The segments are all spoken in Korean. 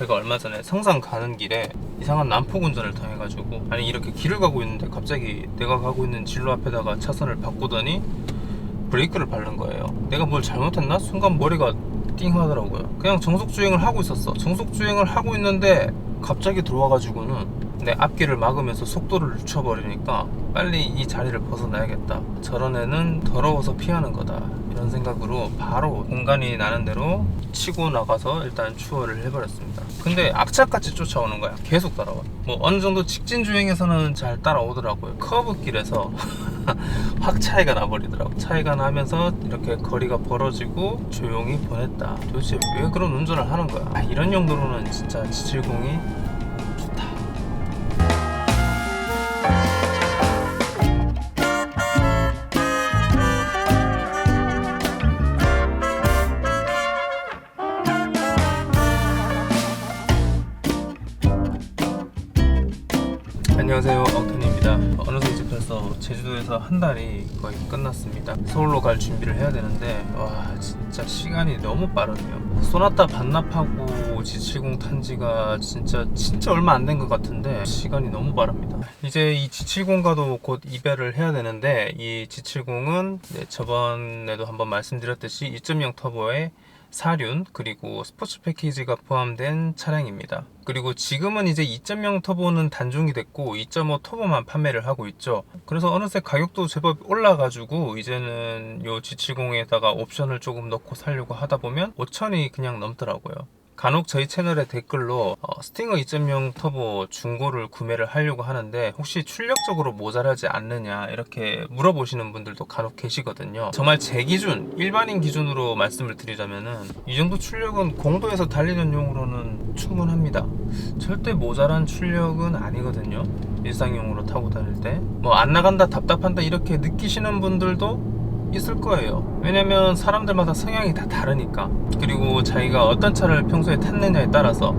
제가 얼마 전에 성산 가는 길에 이상한 난폭 운전을 당해가지고, 아니 이렇게 길을 가고 있는데 갑자기 내가 가고 있는 진로 앞에다가 차선을 바꾸더니 브레이크를 밟는 거예요. 내가 뭘 잘못했나? 순간 머리가 띵 하더라고요. 그냥 정속주행을 하고 있었어. 정속주행을 하고 있는데 갑자기 들어와가지고는 내 앞길을 막으면서 속도를 늦춰버리니까 빨리 이 자리를 벗어나야겠다. 저런 애는 더러워서 피하는 거다. 이런 생각으로 바로 공간이 나는 대로 치고 나가서 일단 추월을 해버렸습니다. 근데 악착같이 쫓아오는 거야. 계속 따라와. 뭐 어느 정도 직진 주행에서는 잘 따라오더라고요. 커브길에서 확 차이가 나버리더라고. 차이가 나면서 이렇게 거리가 벌어지고 조용히 보냈다. 도대체 왜 그런 운전을 하는 거야? 이런 용도로는 진짜 G70이 좋다. 안녕하세요, 엉턴입니다. 어느새 이제 벌써 제주도에서 한 달이 거의 끝났습니다. 서울로 갈 준비를 해야 되는데 와 진짜 시간이 너무 빠르네요. 소나타 반납하고 G70 탄 지가 진짜 얼마 안 된 것 같은데 시간이 너무 빠릅니다. 이제 이 G70과도 곧 이별을 해야 되는데, 이 G70은 저번에도 한번 말씀드렸듯이 2.0 터보의 4륜 그리고 스포츠 패키지가 포함된 차량입니다. 그리고 지금은 이제 2.0 터보는 단종이 됐고 2.5 터보만 판매를 하고 있죠. 그래서 어느새 가격도 제법 올라가지고 이제는 요 G70에다가 옵션을 조금 넣고 살려고 하다 보면 5천이 그냥 넘더라고요. 간혹 저희 채널에 댓글로 스팅어 2.0 터보 중고를 구매를 하려고 하는데 혹시 출력적으로 모자라지 않느냐 이렇게 물어보시는 분들도 간혹 계시거든요. 정말 제 기준, 일반인 기준으로 말씀을 드리자면은 이 정도 출력은 공도에서 달리는 용으로는 충분합니다. 절대 모자란 출력은 아니거든요. 일상용으로 타고 다닐 때 뭐 안 나간다, 답답한다 이렇게 느끼시는 분들도 있을 거예요. 왜냐면 사람들마다 성향이 다 다르니까. 그리고 자기가 어떤 차를 평소에 탔느냐에 따라서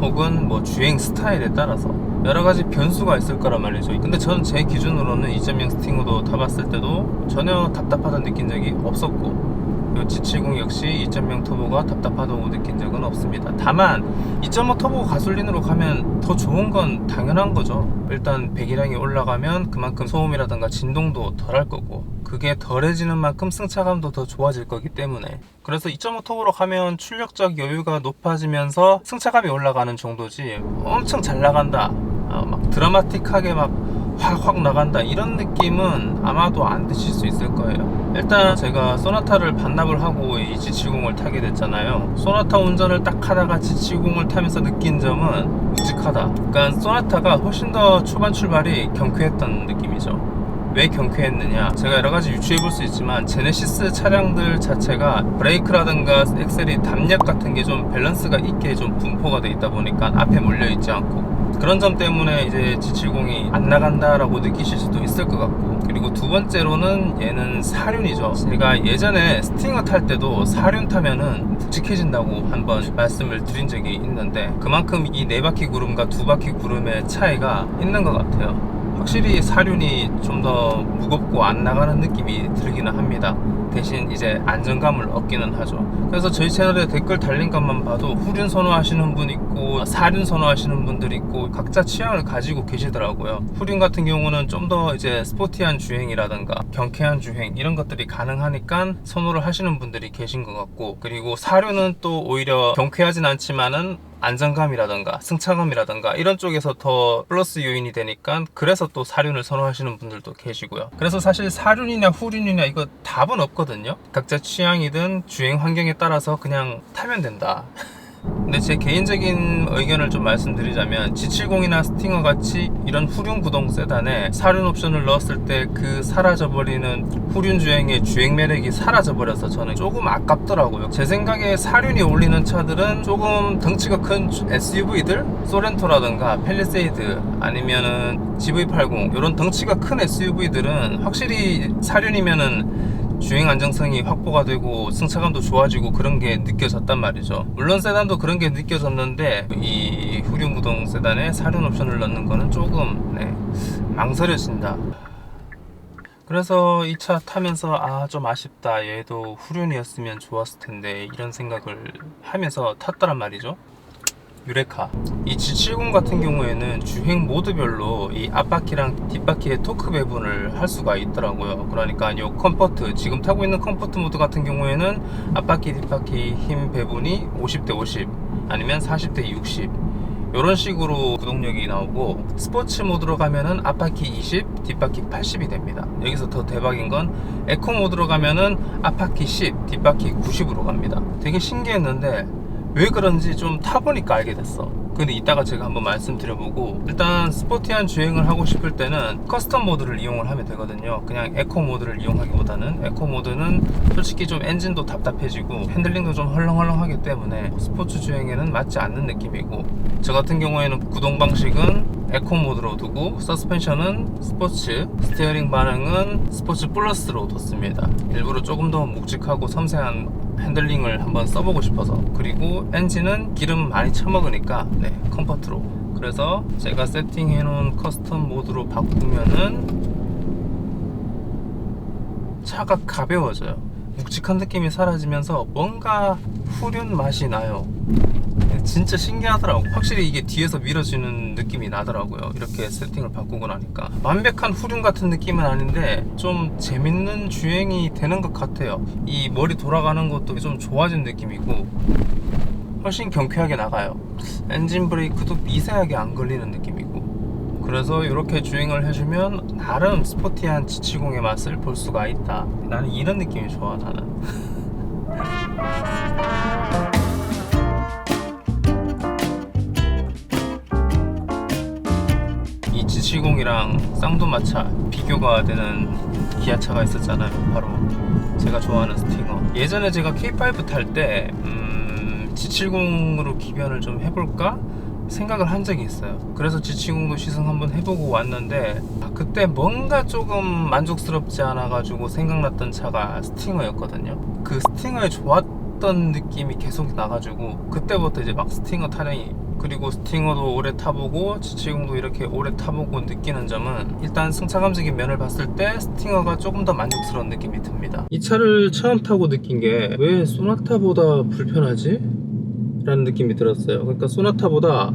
혹은 뭐 주행 스타일에 따라서 여러 가지 변수가 있을 거란 말이죠. 근데 저는 제 기준으로는 2.0 스팅어도 타봤을 때도 전혀 답답하다 느낀 적이 없었고, G70 역시 2.0 터보가 답답하다고 느낀 적은 없습니다. 다만 2.5 터보 가솔린으로 가면 더 좋은 건 당연한 거죠. 일단 배기량이 올라가면 그만큼 소음이라든가 진동도 덜할 거고, 그게 덜해지는 만큼 승차감도 더 좋아질 거기 때문에, 그래서 2.5 터보로 가면 출력적 여유가 높아지면서 승차감이 올라가는 정도지 엄청 잘 나간다, 막 드라마틱하게 막 확 나간다 이런 느낌은 아마도 안 드실 수 있을 거예요. 일단 제가 소나타를 반납을 하고 이 G70을 타게 됐잖아요. 소나타 운전을 딱 하다가 G70을 타면서 느낀 점은 묵직하다. 그러니까 소나타가 훨씬 더 초반 출발이 경쾌했던 느낌이죠. 왜 경쾌했느냐, 제가 여러가지 유추해 볼 수 있지만 제네시스 차량들 자체가 브레이크라든가 엑셀이 담력 같은 게 좀 밸런스가 있게 좀 분포가 돼 있다 보니까 앞에 몰려 있지 않고, 그런 점 때문에 이제 G70이 안 나간다라고 느끼실 수도 있을 것 같고, 그리고 두 번째로는 얘는 4륜이죠. 제가 예전에 스팅어 탈 때도 4륜 타면은 묵직해진다고 한번 말씀을 드린 적이 있는데, 그만큼 이 4바퀴 구름과 2바퀴 구름의 차이가 있는 것 같아요. 확실히 4륜이 좀 더 무겁고 안 나가는 느낌이 들기는 합니다. 대신 이제 안정감을 얻기는 하죠. 그래서 저희 채널에 댓글 달린 것만 봐도 후륜 선호하시는 분 있고 4륜 선호하시는 분들 있고 각자 취향을 가지고 계시더라고요. 후륜 같은 경우는 좀 더 이제 스포티한 주행이라든가 경쾌한 주행 이런 것들이 가능하니까 선호를 하시는 분들이 계신 것 같고, 그리고 4륜은 또 오히려 경쾌하진 않지만은 안정감이라던가 승차감이라던가 이런 쪽에서 더 플러스 요인이 되니까 그래서 또 4륜을 선호하시는 분들도 계시고요. 그래서 사실 4륜이냐 후륜이냐 이거 답은 없거든요. 각자 취향이든 주행 환경에 따라서 그냥 타면 된다. 근데 제 개인적인 의견을 좀 말씀드리자면 G70이나 스팅어 같이 이런 후륜 구동 세단에 4륜 옵션을 넣었을 때 그 사라져버리는 후륜 주행의 주행 매력이 사라져버려서 저는 조금 아깝더라고요. 제 생각에 4륜이 어울리는 차들은 조금 덩치가 큰 SUV들, 소렌토라든가 팰리세이드 아니면은 GV80 이런 덩치가 큰 SUV들은 확실히 4륜이면은 주행 안정성이 확보가 되고 승차감도 좋아지고 그런 게 느껴졌단 말이죠. 물론 세단도 그런 게 느껴졌는데 이 후륜 구동 세단에 4륜 옵션을 넣는 거는 조금 망설여진다. 그래서 이 차 타면서 좀 아쉽다, 얘도 후륜이었으면 좋았을 텐데 이런 생각을 하면서 탔더란 말이죠. 유레카. 이 G70 같은 경우에는 주행 모드별로 이 앞바퀴랑 뒷바퀴의 토크 배분을 할 수가 있더라고요. 그러니까 이 컴포트, 지금 타고 있는 컴포트 모드 같은 경우에는 앞바퀴 뒷바퀴 힘 배분이 50대 50 아니면 40대 60 이런 식으로 구동력이 나오고, 스포츠 모드로 가면은 앞바퀴 20, 뒷바퀴 80이 됩니다. 여기서 더 대박인 건 에코 모드로 가면은 앞바퀴 10, 뒷바퀴 90으로 갑니다. 되게 신기했는데 왜 그런지 좀 타보니까 알게 됐어. 근데 이따가 제가 한번 말씀드려보고, 일단 스포티한 주행을 하고 싶을 때는 커스텀 모드를 이용을 하면 되거든요. 그냥 에코 모드를 이용하기보다는, 에코 모드는 솔직히 좀 엔진도 답답해지고 핸들링도 좀 헐렁헐렁하기 때문에 스포츠 주행에는 맞지 않는 느낌이고, 저 같은 경우에는 구동 방식은 에코 모드로 두고 서스펜션은 스포츠, 스티어링 반응은 스포츠 플러스로 뒀습니다. 일부러 조금 더 묵직하고 섬세한 핸들링을 한번 써보고 싶어서. 그리고 엔진은 기름 많이 처먹으니까 컴포트로. 그래서 제가 세팅해 놓은 커스텀 모드로 바꾸면은 차가 가벼워져요. 묵직한 느낌이 사라지면서 뭔가 후륜 맛이 나요. 진짜 신기하더라고. 확실히 이게 뒤에서 밀어주는 느낌이 나더라고요. 이렇게 세팅을 바꾸고 나니까 완벽한 후륜 같은 느낌은 아닌데 좀 재밌는 주행이 되는 것 같아요. 이 머리 돌아가는 것도 좀 좋아진 느낌이고 훨씬 경쾌하게 나가요. 엔진 브레이크도 미세하게 안 걸리는 느낌이고, 그래서 이렇게 주행을 해주면 나름 스포티한 G70의 맛을 볼 수가 있다. 나는 이런 느낌이 좋아. 나는 이 G70이랑 쌍두마차 비교가 되는 기아차가 있었잖아요. 바로 제가 좋아하는 스팅어. 예전에 제가 K5 탈 때 G70으로 기변을 좀 해볼까 생각을 한 적이 있어요. 그래서 G70도 시승 한번 해보고 왔는데 그때 뭔가 조금 만족스럽지 않아 가지고 생각났던 차가 스팅어였거든요. 그 스팅어에 좋았던 느낌이 계속 나가지고 그때부터 이제 막 스팅어 타령이, 그리고 스팅어도 오래 타보고 G70도 이렇게 오래 타보고 느끼는 점은, 일단 승차감적인 면을 봤을 때 스팅어가 조금 더 만족스러운 느낌이 듭니다. 이 차를 처음 타고 느낀 게 왜 소나타보다 불편하지? 라는 느낌이 들었어요. 그러니까 소나타보다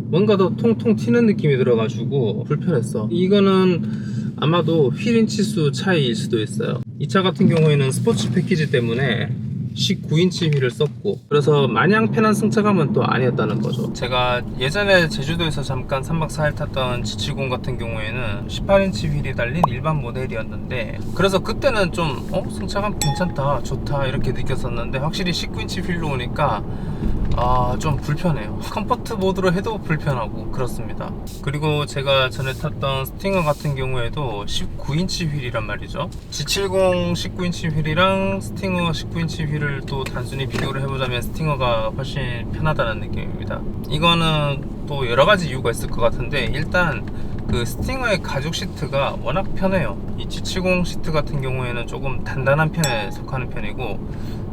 뭔가 더 통통 튀는 느낌이 들어가지고 불편했어. 이거는 아마도 휠인치수 차이일 수도 있어요. 이 차 같은 경우에는 스포츠 패키지 때문에 19인치 휠을 썼고, 그래서 마냥 편한 승차감은 또 아니었다는 거죠. 제가 예전에 제주도에서 잠깐 3박 4일 탔던 G70 같은 경우에는 18인치 휠이 달린 일반 모델이었는데, 그래서 그때는 좀 승차감 괜찮다, 좋다 이렇게 느꼈었는데, 확실히 19인치 휠로 오니까 좀 불편해요. 컴포트 모드로 해도 불편하고 그렇습니다. 그리고 제가 전에 탔던 스팅어 같은 경우에도 19인치 휠이란 말이죠. G70 19인치 휠이랑 스팅어 19인치 휠을 또 단순히 비교를 해보자면 스팅어가 훨씬 편하다는 느낌입니다. 이거는 또 여러가지 이유가 있을 것 같은데, 일단 그 스팅어의 가죽 시트가 워낙 편해요. 이 G70 시트 같은 경우에는 조금 단단한 편에 속하는 편이고,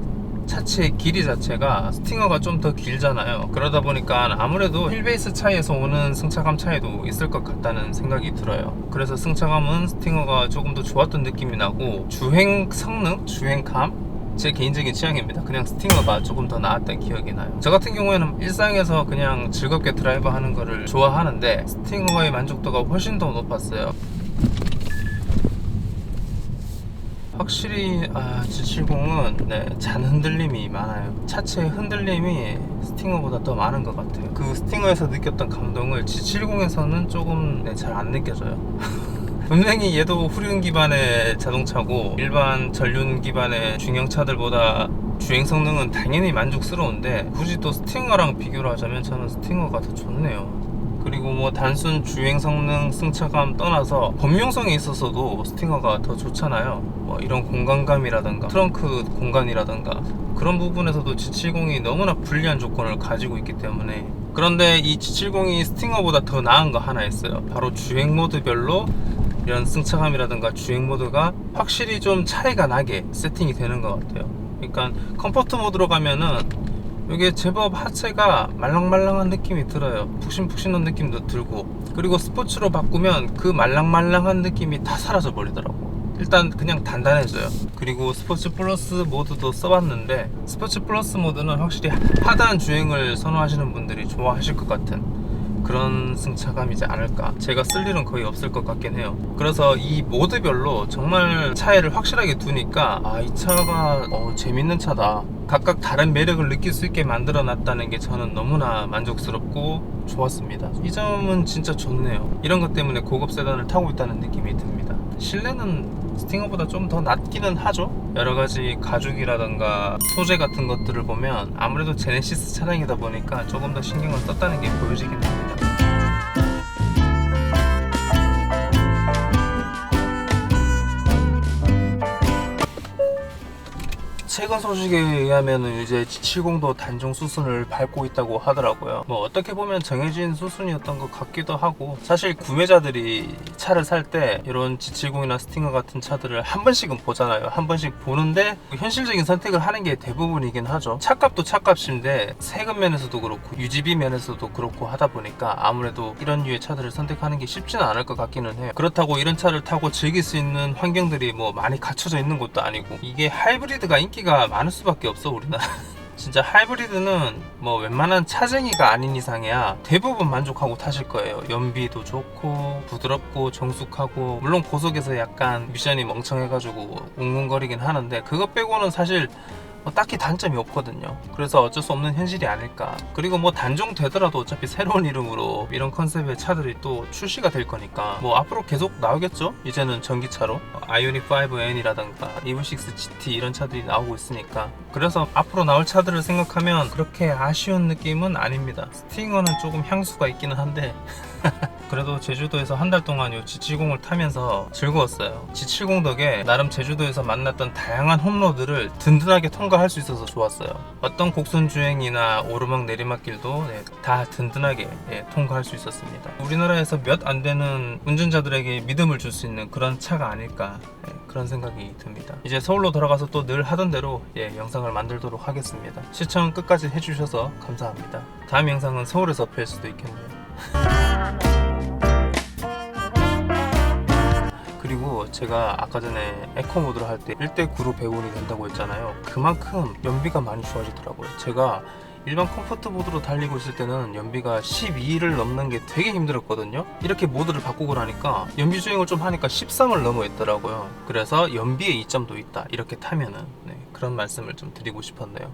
차체의 길이 자체가 스팅어가 좀 더 길잖아요. 그러다 보니까 아무래도 휠베이스 차이에서 오는 승차감 차이도 있을 것 같다는 생각이 들어요. 그래서 승차감은 스팅어가 조금 더 좋았던 느낌이 나고, 주행 성능, 주행감, 제 개인적인 취향입니다. 그냥 스팅어가 조금 더 나았던 기억이 나요. 저 같은 경우에는 일상에서 그냥 즐겁게 드라이브 하는 거를 좋아하는데 스팅어의 만족도가 훨씬 더 높았어요. 확실히 G70은 잔 흔들림이 많아요. 차체의 흔들림이 스팅어보다 더 많은 것 같아요. 그 스팅어에서 느꼈던 감동을 G70에서는 조금 잘 안 느껴져요. 분명히 얘도 후륜 기반의 자동차고 일반 전륜 기반의 중형차들보다 주행 성능은 당연히 만족스러운데, 굳이 또 스팅어랑 비교를 하자면 저는 스팅어가 더 좋네요. 그리고 뭐 단순 주행 성능, 승차감 떠나서 범용성에 있어서도 스팅어가 더 좋잖아요. 뭐 이런 공간감이라든가 트렁크 공간이라든가 그런 부분에서도 G70이 너무나 불리한 조건을 가지고 있기 때문에. 그런데 이 G70이 스팅어보다 더 나은 거 하나 있어요. 바로 주행 모드별로 이런 승차감이라든가 주행 모드가 확실히 좀 차이가 나게 세팅이 되는 것 같아요. 그러니까 컴포트 모드로 가면은 이게 제법 하체가 말랑말랑한 느낌이 들어요. 푹신푹신한 느낌도 들고, 그리고 스포츠로 바꾸면 그 말랑말랑한 느낌이 다 사라져 버리더라고. 일단 그냥 단단해져요. 그리고 스포츠 플러스 모드도 써봤는데 스포츠 플러스 모드는 확실히 하드한 주행을 선호하시는 분들이 좋아하실 것 같은 그런 승차감이지 않을까. 제가 쓸 일은 거의 없을 것 같긴 해요. 그래서 이 모드별로 정말 차이를 확실하게 두니까 이 차가 재밌는 차다, 각각 다른 매력을 느낄 수 있게 만들어 놨다는 게 저는 너무나 만족스럽고 좋았습니다. 이 점은 진짜 좋네요. 이런 것 때문에 고급 세단을 타고 있다는 느낌이 듭니다. 실내는 스팅어보다 좀 더 낫기는 하죠. 여러가지 가죽이라던가 소재 같은 것들을 보면 아무래도 제네시스 차량이다 보니까 조금 더 신경을 썼다는 게 보여지긴 합니다. 최근 소식에 의하면 이제 G70도 단종 수순을 밟고 있다고 하더라고요. 뭐 어떻게 보면 정해진 수순이었던 것 같기도 하고, 사실 구매자들이 차를 살 때 이런 G70이나 스팅어 같은 차들을 한 번씩은 보잖아요. 한 번씩 보는데 현실적인 선택을 하는 게 대부분이긴 하죠. 차값도 차값인데 세금 면에서도 그렇고 유지비 면에서도 그렇고 하다 보니까 아무래도 이런 류의 차들을 선택하는 게 쉽지는 않을 것 같기는 해요. 그렇다고 이런 차를 타고 즐길 수 있는 환경들이 뭐 많이 갖춰져 있는 것도 아니고, 이게 하이브리드가 인기가 많을 수밖에 없어 우리나라. 진짜 하이브리드는 뭐 웬만한 차쟁이가 아닌 이상이야 대부분 만족하고 타실 거예요. 연비도 좋고 부드럽고 정숙하고, 물론 고속에서 약간 미션이 멍청해가지고 웅웅거리긴 하는데 그것 빼고는 사실 딱히 단점이 없거든요. 그래서 어쩔 수 없는 현실이 아닐까. 그리고 뭐 단종 되더라도 어차피 새로운 이름으로 이런 컨셉의 차들이 또 출시가 될 거니까 뭐 앞으로 계속 나오겠죠. 이제는 전기차로 아이오닉 5N이라던가 EV6 GT 이런 차들이 나오고 있으니까. 그래서 앞으로 나올 차들을 생각하면 그렇게 아쉬운 느낌은 아닙니다. 스팅어는 조금 향수가 있기는 한데 그래도 제주도에서 한 달 동안 이 G70을 타면서 즐거웠어요. G70 덕에 나름 제주도에서 만났던 다양한 홈로드를 든든하게 통과할 수 있어서 좋았어요. 어떤 곡선 주행이나 오르막 내리막길도 다 든든하게 통과할 수 있었습니다. 우리나라에서 몇 안 되는 운전자들에게 믿음을 줄 수 있는 그런 차가 아닐까, 그런 생각이 듭니다. 이제 서울로 돌아가서 또 늘 하던 대로 영상을 만들도록 하겠습니다. 시청 끝까지 해주셔서 감사합니다. 다음 영상은 서울에서 뵐 수도 있겠네요. 그리고 제가 아까 전에 에코 모드로 할 때 1대9로 배분이 된다고 했잖아요. 그만큼 연비가 많이 좋아지더라고요. 제가 일반 컴포트 모드로 달리고 있을 때는 연비가 12를 넘는 게 되게 힘들었거든요. 이렇게 모드를 바꾸고 나니까 연비 주행을 좀 하니까 13을 넘어 있더라고요. 그래서 연비에 이점도 있다, 이렇게 타면은. 그런 말씀을 좀 드리고 싶었네요.